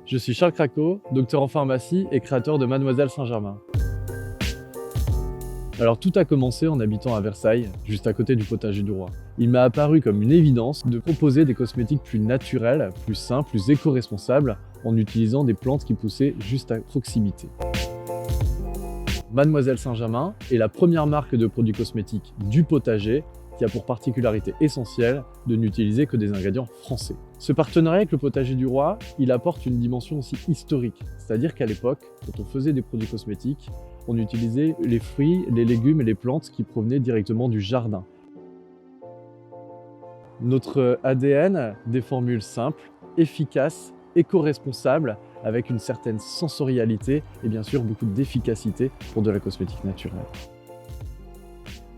Je suis Charles Craco, docteur en pharmacie et créateur de Mademoiselle Saint-Germain. Alors tout a commencé en habitant à Versailles, juste à côté du potager du roi. Il m'a apparu comme une évidence de proposer des cosmétiques plus naturels, plus sains, plus éco-responsables en utilisant des plantes qui poussaient juste à proximité. Mademoiselle Saint-Germain est la première marque de produits cosmétiques du potager qui a pour particularité essentielle de n'utiliser que des ingrédients français. Ce partenariat avec le potager du roi, il apporte une dimension aussi historique, c'est-à-dire qu'à l'époque, quand on faisait des produits cosmétiques, on utilisait les fruits, les légumes et les plantes qui provenaient directement du jardin. Notre ADN, des formules simples, efficaces, éco-responsables, avec une certaine sensorialité et bien sûr beaucoup d'efficacité pour de la cosmétique naturelle.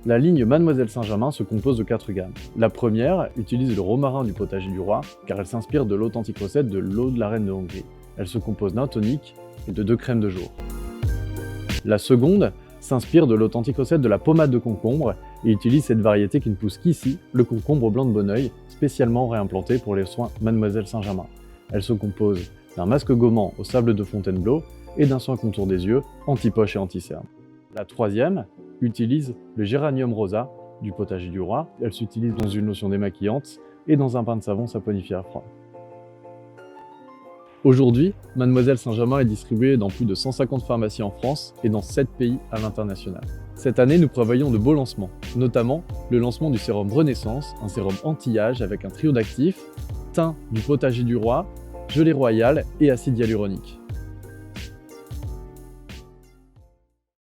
La ligne Mademoiselle Saint-Germain se compose de 4 gammes. La première utilise le romarin du potager du roi car elle s'inspire de l'authentique recette de l'eau de la reine de Hongrie. Elle se compose d'un tonique et de 2 crèmes de jour. La seconde s'inspire de l'authentique recette de la pommade de concombre et utilise cette variété qui ne pousse qu'ici, le concombre blanc de Bonneuil, spécialement réimplanté pour les soins Mademoiselle Saint-Germain. Elle se compose d'un masque gommant au sable de Fontainebleau et d'un soin contour des yeux, anti-poche et anti-cerne. La troisième utilise le géranium rosa du potager du roi. Elle s'utilise dans une lotion démaquillante et dans un pain de savon saponifié à froid. Aujourd'hui, Mademoiselle Saint-Germain est distribuée dans plus de 150 pharmacies en France et dans 7 pays à l'international. Cette année, nous prévoyons de beaux lancements, notamment le lancement du sérum Renaissance, un sérum anti-âge avec un trio d'actifs, thym du potager du roi, gelée royale et acide hyaluronique.